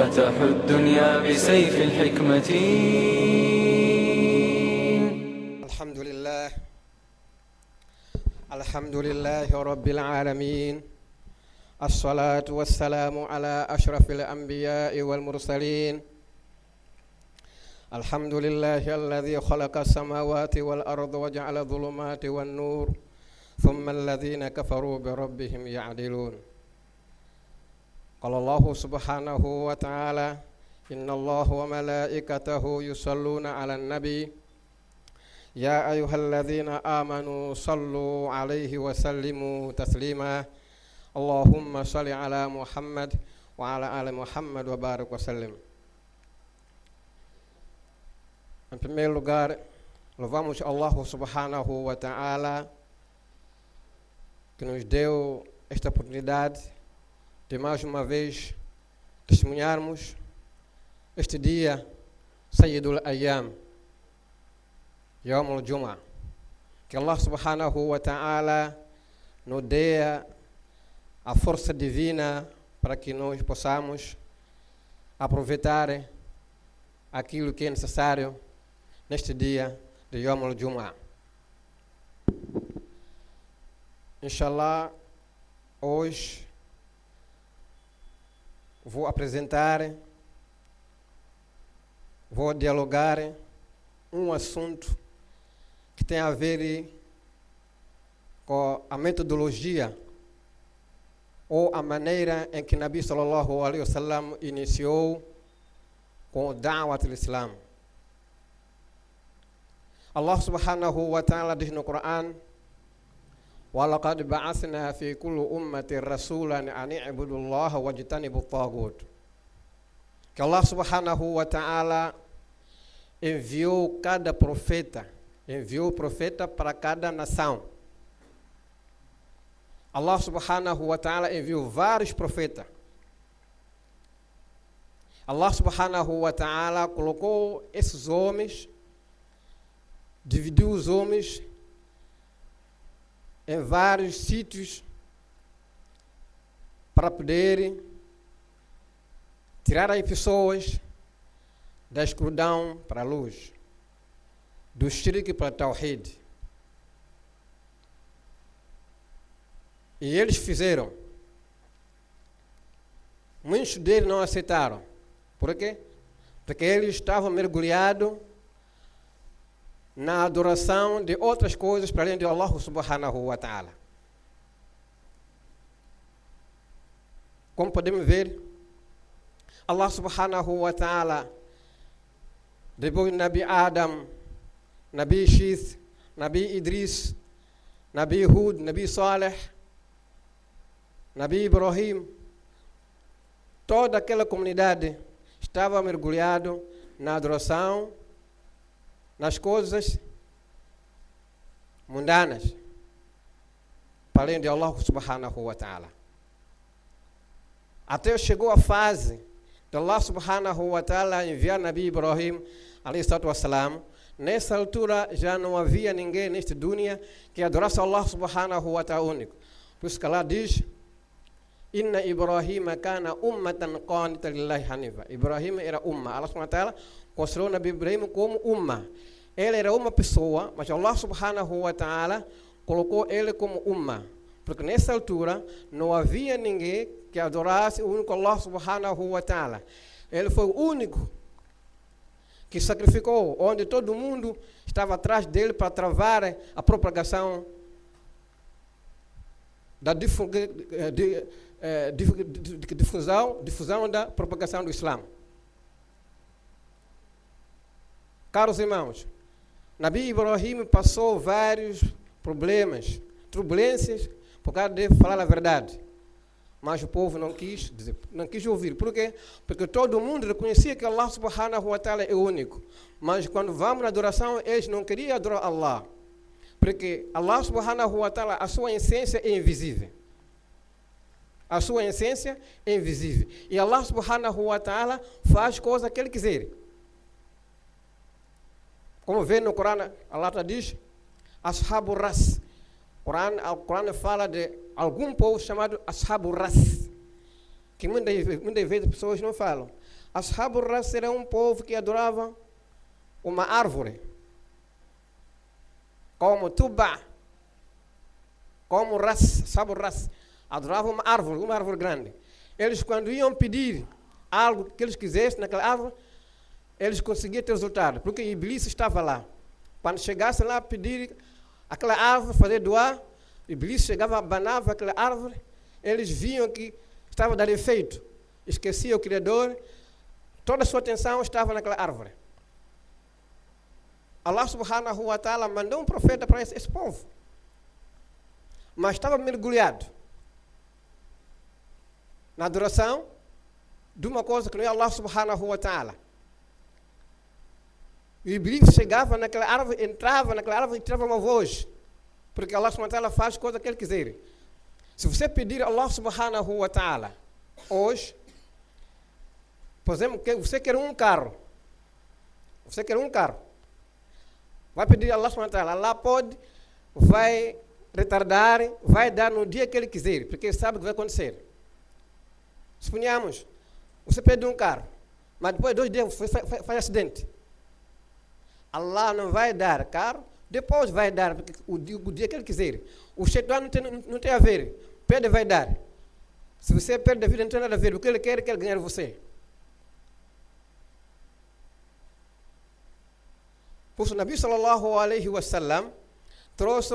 فتحوا الدنيا بسيف الحكمة. الحمد لله رب العالمين، الصلاة والسلام على أشرف الأنبياء والمرسلين. الحمد لله الذي خلق السماوات والأرض وجعل الظلمات والنور، ثم الذين كفروا بربهم يعدلون. قال الله سبحانه وتعالى: إن الله وملائكته يصلون على النبي يا أيها الذين آمنوا صلوا عليه وسلموا تسليما. اللهم صل على محمد وعلى آل محمد وبارك وسلم. Em primeiro lugar, louvamos Allah subhanahu wa ta'ala, que nos deu esta oportunidade de mais uma vez testemunharmos este dia, Sayyidul Ayyam, Yawm al-Jum'ah. Que Allah subhanahu wa ta'ala nos dê a força divina para que nós possamos aproveitar aquilo que é necessário neste dia de Yawm al-Jum'ah. Inshallah, hoje vou apresentar, vou dialogar um assunto que tem a ver com a metodologia ou a maneira em que Nabi sallallahu alaihi wasallam iniciou com o Da'wat al-Islam. Allah subhanahu wa ta'ala diz no Coran: وَلَقَدْ بَعَثْنَا فِي كُلِّ أُمَّةٍ رَسُولًا أَنِ اعْبُدُوا اللَّهَ وَاجْتَنِبُوا الطَّاغُوتَ. Que Allah subhanahu wa ta'ala enviou profeta para cada nação. Allah subhanahu wa ta'ala enviou vários profetas. Allah subhanahu wa ta'ala colocou esses homens, dividiu os homens em vários sítios para poder tirar as pessoas da escuridão para a luz, do shirk para o tawhid. E eles fizeram. Muitos deles não aceitaram. Por quê? Porque eles estavam mergulhados na adoração de outras coisas para além de Allah subhanahu wa ta'ala. Como podemos ver, Allah subhanahu wa ta'ala, depois de Nabi Adam, Nabi Shith, Nabi Idris, Nabi Hud, Nabi Saleh, Nabi Ibrahim, toda aquela comunidade estava mergulhada na adoração, nas coisas mundanas, para além de Allah subhanahu wa ta'ala. Até chegou a fase de Allah subhanahu wa ta'ala enviar Nabi Ibrahim alayhi salatu wassalam. Nessa altura já não havia ninguém neste dunya que adorasse Allah subhanahu wa ta'ala único. Por isso que Allah diz: Inna Ibrahim kana ummatan qanitan lillahi hanifa. Ibrahim era umma. Allah subhanahu wa ta'ala considerou Nabi Ibrahim como umma. Ele era uma pessoa, mas Allah subhanahu wa ta'ala colocou ele como umma. Porque nessa altura não havia ninguém que adorasse o único Allah subhanahu wa ta'ala. Ele foi o único que sacrificou, onde todo mundo estava atrás dele para travar a propagação da difusão da propagação do Islã. Caros irmãos, Nabi Ibrahim passou vários problemas, turbulências, por causa de falar a verdade. Mas o povo não quis ouvir. Por quê? Porque todo mundo reconhecia que Allah subhanahu wa ta'ala é único. Mas quando vamos na adoração, eles não queriam adorar Allah. Porque Allah subhanahu wa ta'ala, a sua essência é invisível. A sua essência é invisível. E Allah subhanahu wa ta'ala faz coisa que ele quiser. Como vê no Corão, Allah diz: Ashabu Ras. O Corão fala de algum povo chamado Ashabu Ras. que muitas vezes as pessoas não falam. Ashab al-Ras era um povo que adorava uma árvore, como Tuba, como Ras, Ashab al-Ras, adoravam uma árvore grande. Eles, quando iam pedir algo que eles quisessem naquela árvore, eles conseguiam ter resultado, porque Iblis estava lá. Quando chegassem lá a pedir aquela árvore, fazer doar, Iblis chegava, abanava aquela árvore, eles viam que estava a dar efeito, esquecia o Criador, toda a sua atenção estava naquela árvore. Allah subhanahu wa ta'ala mandou um profeta para esse povo, mas estava mergulhado na adoração de uma coisa que não é Allah subhanahu wa ta'ala. O Iblis chegava naquela árvore, entrava naquela árvore e tirava uma voz, porque Allah subhanahu wa ta'ala faz coisa que Ele quiser. Se você pedir a Allah subhanahu wa ta'ala hoje, por exemplo, que você quer um carro, vai pedir a Allah subhanahu wa ta'ala, Allah pode, vai retardar, vai dar no dia que Ele quiser, porque Ele sabe o que vai acontecer. Suponhamos, você pede um carro, mas depois de 2 dias faz acidente. Allah não vai dar carro, depois vai dar, porque o dia que Ele quiser. O Shaitan não tem a ver. Pede, vai dar. Se você perde a vida, não tem nada a ver. O que Ele quer ganhar você. Por isso, o Nabi sallallahu alaihi wasallam trouxe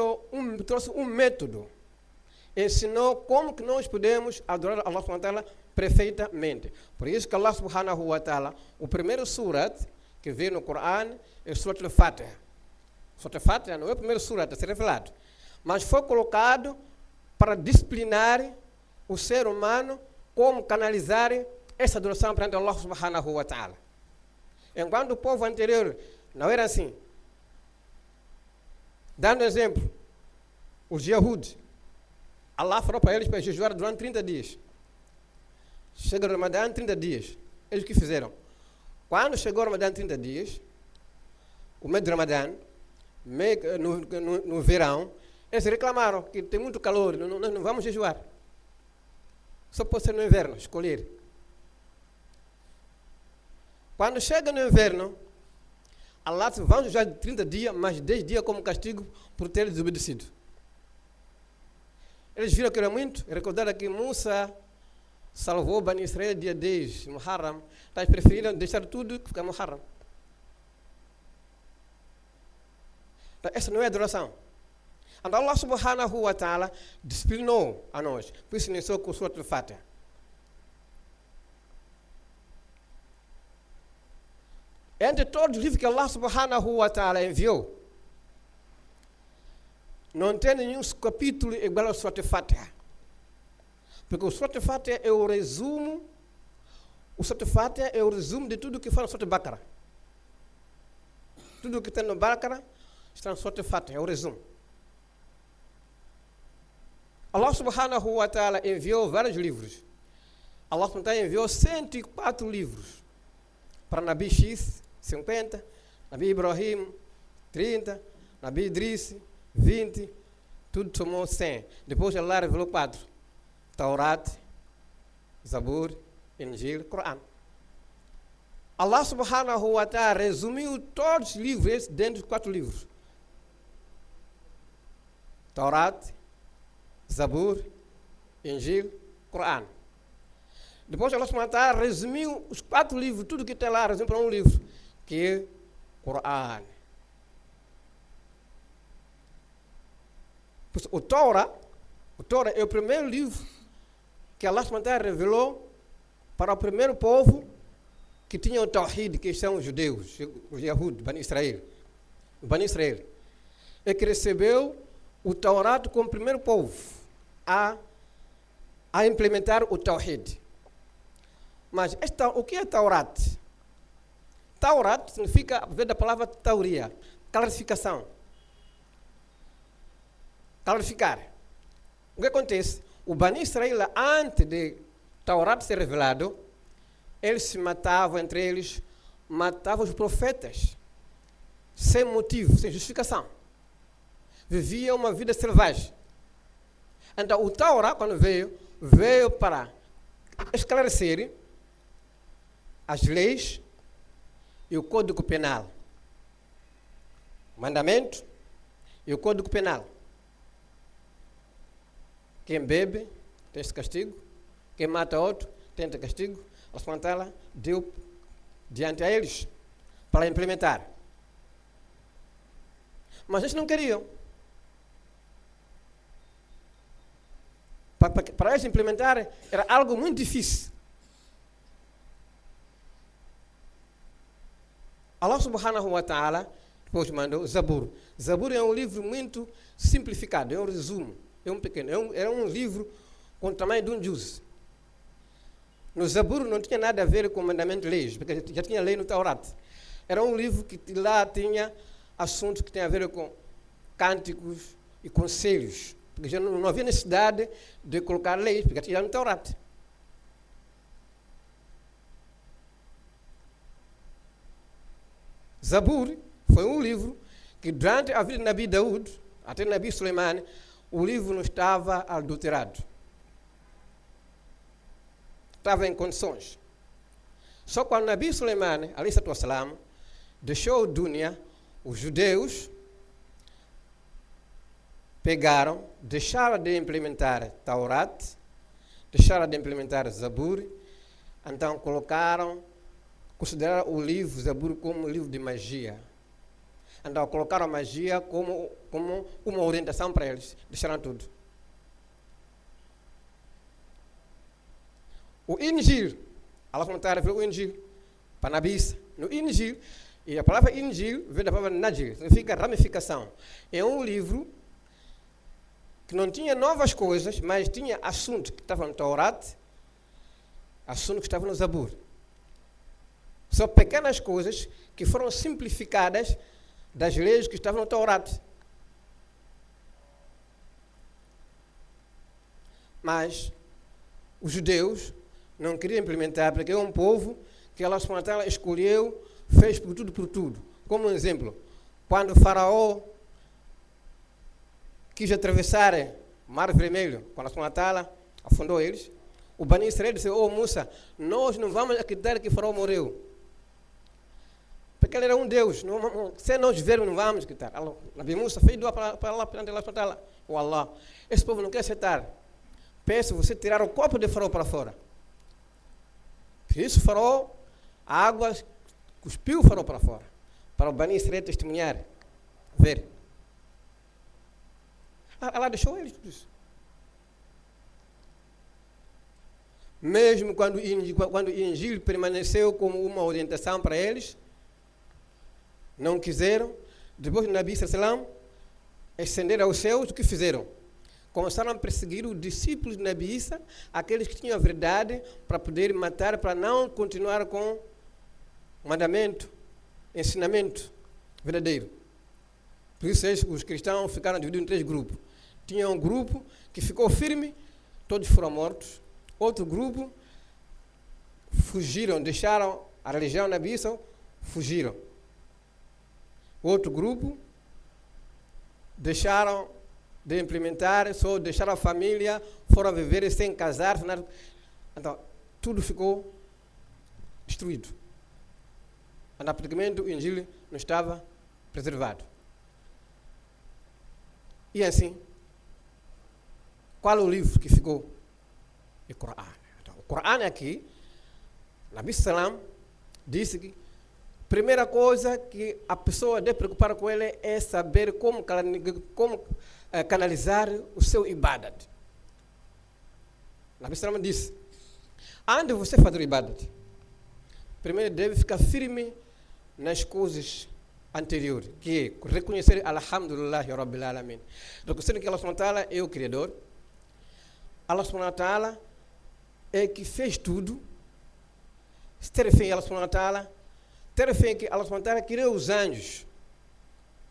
um método. Ensinou como que nós podemos adorar Allah subhanahu wa ta'ala perfeitamente. Por isso que Allah subhanahu wa ta'ala, o primeiro surat que veio no Corão é o Surat al-Fatiha. Surat al-Fatiha não é o primeiro surat a ser revelado, mas foi colocado para disciplinar o ser humano como canalizar essa adoração perante Allah subhanahu wa ta'ala. Enquanto o povo anterior não era assim. Dando exemplo, os Yahud, Allah falou para eles para jejuar durante 30 dias. Chega o Ramadã, 30 dias. Eles o que fizeram? Quando chegou o Ramadã, 30 dias, o mês de Ramadã, no verão, eles reclamaram que tem muito calor, nós não vamos jejuar. Só pode ser no inverno, escolher. Quando chega no inverno, Allah vão jejuar 30 dias, mas 10 dias como castigo por ter desobedecido. Eles viram que era muito, recordaram que Musa salvou Bani Israel dia 10, Muharram, mas preferiram deixar tudo e ficar Muharram. Então, essa não é adoração. Então Allah subhanahu wa ta'ala disciplinou a nós. Por isso iniciou com o Surat al-Fatiha. Entre todos os livros que Allah subhanahu wa ta'ala enviou, não tem nenhum capítulo igual ao Surat al-Fatiha. Porque o Surat al-Fatiha é o resumo, de tudo que foi no Surat al-Baqarah. Tudo que tem no Baqarah está no Surat al-Fatiha, é o resumo. Allah subhanahu wa ta'ala enviou vários livros. Allah subhanahu wa ta'ala enviou 104 livros. Para Nabi X, 50, Nabi Ibrahim, 30, Nabi Idris, 20, tudo tomou 100. Depois Allah revelou 4. Taurat, Zabur, Injil, Corão. Allah subhanahu wa ta'ala resumiu todos os livros dentro de 4 livros. Taurat, Zabur, Injil, Corão. Depois Allah subhanahu wa ta'ala resumiu os 4 livros, tudo que tem lá, resumiu para um livro, que é Corão. O Torá é o primeiro livro que Allah subhanahu wa ta'ala revelou para o primeiro povo que tinha o Tawhid, que são os judeus, os Yahud, Bani Israel. É que recebeu o Torá como primeiro povo a implementar o Tawhid. Mas o que é Taurat? Taurat significa, vem da palavra tauria, clarificação. Clarificar. O que acontece? O Bani Israel, antes de Taurat ser revelado, eles se matavam entre eles, matavam os profetas, sem motivo, sem justificação. Viviam uma vida selvagem. Então o Taurá, quando veio para esclarecer as leis e o Código Penal. Mandamento e o Código Penal. Quem bebe tem esse castigo, quem mata outro tem esse castigo. Allah subhanahu wa ta'ala deu diante a eles para implementar. Mas eles não queriam. Para eles implementar era algo muito difícil. Allah subhanahu wa ta'ala depois mandou Zabur. Zabur é um livro muito simplificado, é um resumo, é um pequeno, é um livro com o tamanho de um juz. No Zabur não tinha nada a ver com mandamento e leis, porque já tinha lei no Taurat. Era um livro que lá tinha assuntos que têm a ver com cânticos e conselhos, porque já não havia necessidade de colocar leis, porque já tinha no Taurat. Zabur foi um livro que durante a vida de Nabi Daud, até Nabi Suleiman, o livro não estava adulterado. Estava em condições. Só quando Nabi Suleiman, alayhi salam, deixou a Dunya, os judeus pegaram, deixaram de implementar Taurat, deixaram de implementar Zabur, então consideraram o livro Zabur como um livro de magia. Então colocaram a magia como uma orientação para eles. Deixaram tudo. O Injil, Allah revelou o Injil para Nabi Isa. No Injil, e a palavra Injil vem da palavra Najil, significa ramificação. É um livro que não tinha novas coisas, mas tinha assuntos que estavam no Taurat, assuntos que estavam no Zabur. São pequenas coisas que foram simplificadas das leis que estavam no Taurat. Mas os judeus não queriam implementar, porque é um povo que Allah subhanahu wa ta'ala escolheu, fez por tudo. Como um exemplo, quando o faraó quis atravessar o Mar Vermelho, quando Allah subhanahu wa ta'ala afundou eles, o Bani Israel disse: "Oh Musa, nós não vamos acreditar que o faraó morreu. Porque ele era um Deus. Se nós vermos, não vamos acreditar." Nabi Musa fez dua para Allah, perante Allah subhanahu wa ta'ala. "Oh Allah, esse povo não quer aceitar. Peço você tirar o corpo de faraó para fora." Por isso o faraó, a água cuspiu o faraó para fora, para o Bani Israel testemunhar, ver. Allah deixou eles tudo isso. Mesmo quando o Injil permaneceu como uma orientação para eles, não quiseram. Depois de Nabi sallam ascenderam aos céus, o que fizeram? Começaram a perseguir os discípulos de Nabi Isa, aqueles que tinham a verdade, para poder matar, para não continuar com o mandamento, ensinamento verdadeiro. Por isso os cristãos ficaram divididos em 3 grupos. Tinha um grupo que ficou firme, todos foram mortos. Outro grupo fugiram, deixaram a religião Nabi Isa, fugiram. Outro grupo deixaram de implementar, só deixaram a família, foram viver sem casar. Então, tudo ficou destruído. Então, praticamente o Injil não estava preservado. E assim, qual é o livro que ficou? O Corão. Então, o Corão aqui, Nabi Sallam disse que a primeira coisa que a pessoa deve preocupar com ele é saber como canalizar o seu ibadat. Nabi Sallam disse: antes de você fazer o ibadat, primeiro deve ficar firme nas coisas anteriores, que é reconhecer Alhamdulillahi Rabbil Alamin. Reconhecer que Allah subhanahu wa ta'ala é o Criador. Allah subhanahu wa ta'ala é que fez tudo. Ter fé em Allah subhanahu wa ta'ala, ter fé em que Allah subhanahu wa ta'ala criou os anjos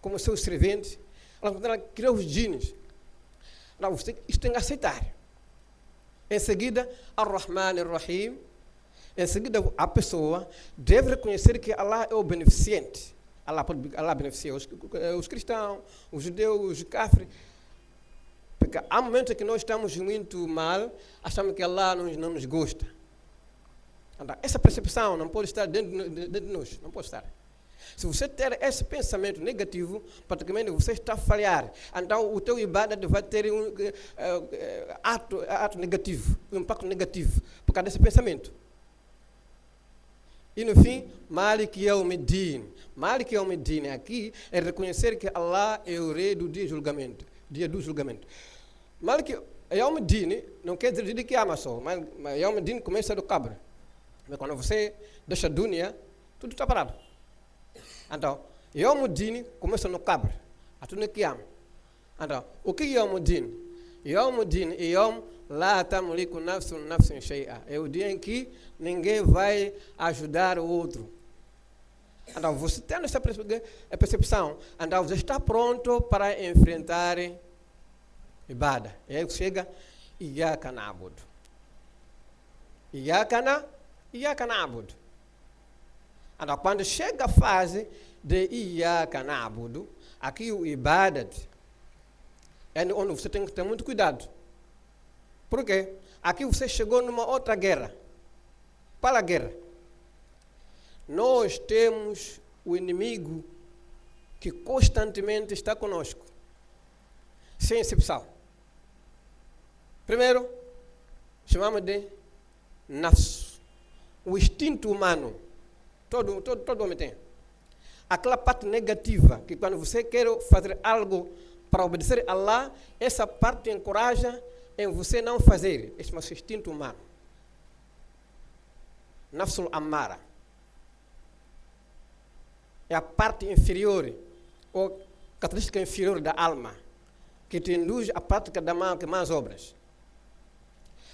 como seus serventes. Allah subhanahu wa ta'ala criou os djinns. Não, isto tem que aceitar. Em seguida, Ar-Rahman Ar-Rahim. Em seguida, a pessoa deve reconhecer que Allah é o beneficente. Allah beneficia os cristãos, os judeus, os cáfiros. Porque há momentos que nós estamos muito mal, achamos que Allah não nos gosta. Então, essa percepção não pode estar dentro de nós, não pode estar. Se você ter esse pensamento negativo, praticamente você está a falhar. Então, o teu ibadat vai ter um ato negativo, um impacto negativo, por causa desse pensamento. E no fim, Malik Yawmiddin. Malik Yawmiddin aqui é reconhecer que Allah é o rei do dia do julgamento. Malik Yawmiddin não quer dizer de Qiyamah só, mas Yawmiddin começa do Qabr. Mas quando você deixa a dunya, tudo está parado. Então, Yawmiddin começa no Qabr, tudo no Qiyamah. Então, o que é Yawmiddin? Yawmiddin é Yawm la tamliku nafsun shay'a. É o dia em que ninguém vai ajudar o outro. Então, você tem essa percepção. Então, você está pronto para enfrentar Ibadah. E aí chega Iyyaka na'budu. Iyyaka na'budu. Então, quando chega a fase de Iyyaka na'budu, aqui o Ibadat é onde você tem que ter muito cuidado. Por quê? Aqui você chegou numa outra guerra. Qual a guerra? Nós temos o inimigo que constantemente está conosco, sem exceção. Primeiro, chamamos de nafs, o instinto humano. Todo homem tem. Aquela parte negativa, que quando você quer fazer algo para obedecer a Allah, essa parte encoraja em você não fazer. Esse é o seu instinto humano. Nafsul Ammara. É a parte inferior, ou característica inferior da alma, que te induz à prática das más obras.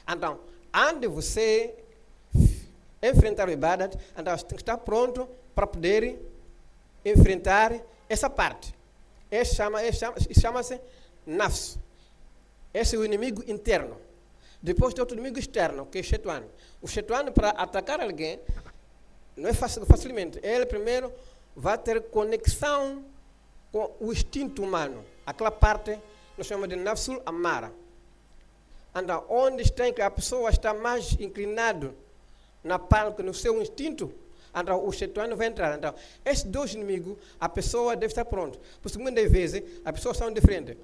Então, antes de você enfrentar o Ibadat, então você tem que estar pronto para poder enfrentar essa parte. Chama-se Nafs. Esse é o inimigo interno. Depois tem outro inimigo externo, que é o Shaitan. O Shaitan, para atacar alguém, não é facilmente. Ele primeiro vai ter conexão com o instinto humano. Aquela parte nós chamamos de Nafsul Ammara. Então, onde está que a pessoa está mais inclinada na parte no seu instinto, então o Shaitan vai entrar. Então, esses dois inimigos, a pessoa deve estar pronta. Por segunda vez, as pessoas são diferentes.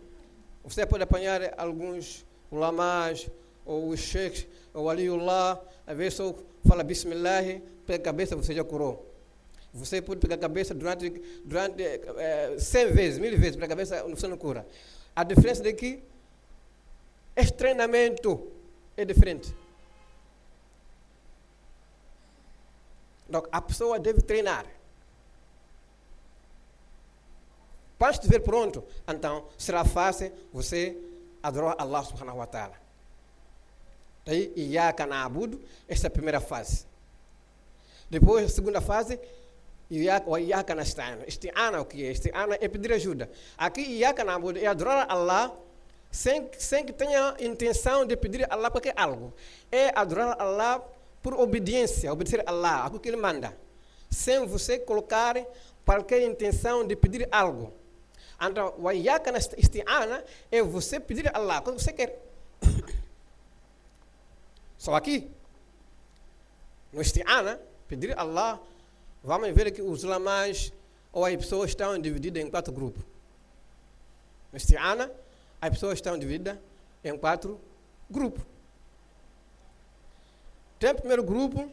Você pode apanhar alguns ulamás, ou os sheikhs, ou aliullah, às vezes só fala Bismillah, pega a cabeça, você já curou. Você pode pegar a cabeça durante 100 vezes, 1000 vezes, pega a cabeça, você não cura. A diferença é que esse treinamento é diferente. Então, a pessoa deve treinar. Quando estiver pronto, então será fácil você adorar Allah subhanahu wa ta'ala. Daí, Iyyaka na'budu, essa é a primeira fase. Depois, a segunda fase, Iyyaka nasta'in. Isti'ana, o que é? Isti'ana é pedir ajuda. Aqui, Iyyaka na'budu é adorar Allah sem que tenha intenção de pedir a Allah qualquer algo. É adorar Allah por obediência, obedecer a Allah, aquilo que Ele manda. Sem você colocar qualquer intenção de pedir algo. Então, o Iyyaka nasta'in é você pedir a Allah quando você quer. Só aqui, no Isti'ana, pedir a Allah, vamos ver que os ulamás ou as pessoas estão divididas em 4 grupos. No Isti'ana, as pessoas estão divididas em 4 grupos. Tem o primeiro grupo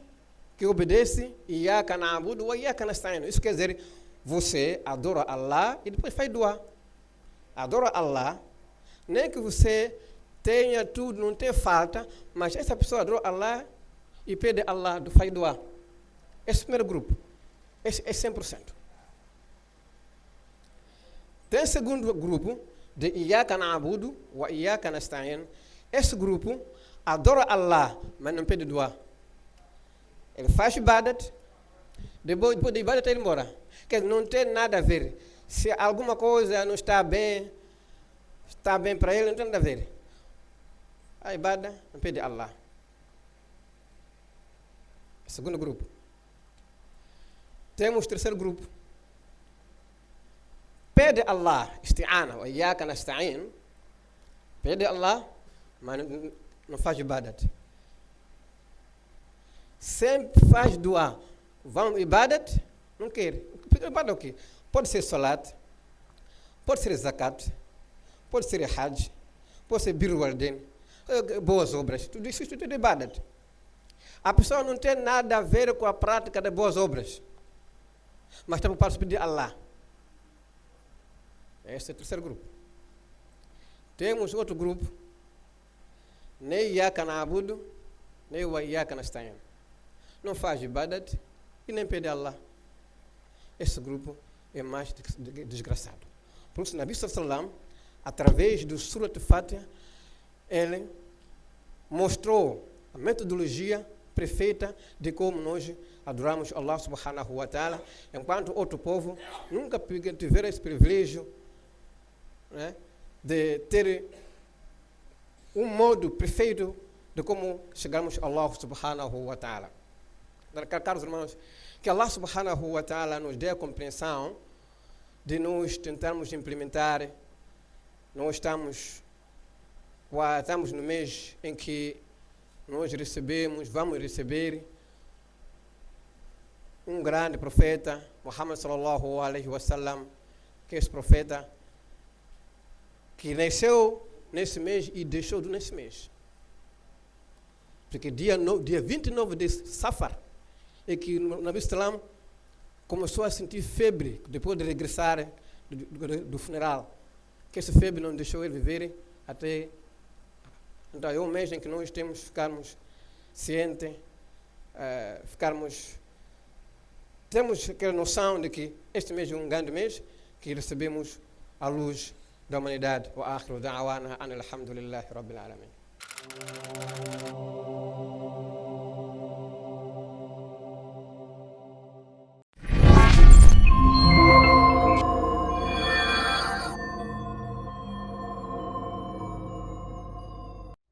que obedece Iyyaka na'budu wa Iyyaka nasta'in. Isso quer dizer, você adora Allah e depois faz dua. Adora Allah, nem que você tenha tudo, não tem falta, mas essa pessoa adora Allah e pede a Allah, faz dua. Esse é o primeiro grupo. Esse é 100%. Tem o segundo grupo, de Iyyaka na'budu wa Iyyaka nasta'in. Esse grupo adora Allah, mas não pede dua. Ele faz ibadat, depois de ibadat ele embora. Quer dizer, não tem nada a ver. Se alguma coisa não está bem para ele, não tem nada a ver. A ibadah não pede a Allah. Segundo grupo. Temos o terceiro grupo. Pede a Allah, isti'ana, wa Iyyaka nasta'in. Pede a Allah, mas não faz ibadat. sempre faz dua. Vamos ibadat, não quer. Ibadat é o quê? Pode ser salat, pode ser zakat, pode ser hajj, pode ser birru walidain, boas obras. Tudo isso é ibadat. A pessoa não tem nada a ver com a prática de boas obras, mas estamos para pedir a Allah. Esse é o terceiro grupo. Temos outro grupo, nem iyyaka na'budu, nem wa iyyaka nasta'in. Não faz ibadat e nem pede a Allah. Esse grupo é mais desgraçado. Por isso, Nabi sallallahu alaihi wasallam, através do Surat Fatiha, ele mostrou a metodologia perfeita de como nós adoramos Allah subhanahu wa ta'ala, enquanto outro povo nunca tiveram esse privilégio, né, de ter um modo perfeito de como chegarmos a Allah subhanahu wa ta'ala. Caros irmãos, que Allah subhanahu wa ta'ala nos dê a compreensão de nós tentarmos implementar. Nós estamos no mês em que nós vamos receber um grande profeta, Muhammad sallallahu alaihi wasallam, que é esse profeta que nasceu nesse mês e deixou nesse mês. Porque dia 29 de Safar é que o Nabi sallam começou a sentir febre depois de regressar do funeral. Que essa febre não deixou ele viver até. Então é um mês em que nós temos que ficarmos cientes, temos aquela noção de que este mês é um grande mês que recebemos a luz da humanidade. Wa akhiru da'wana anil hamdulillahi rabbil alamin.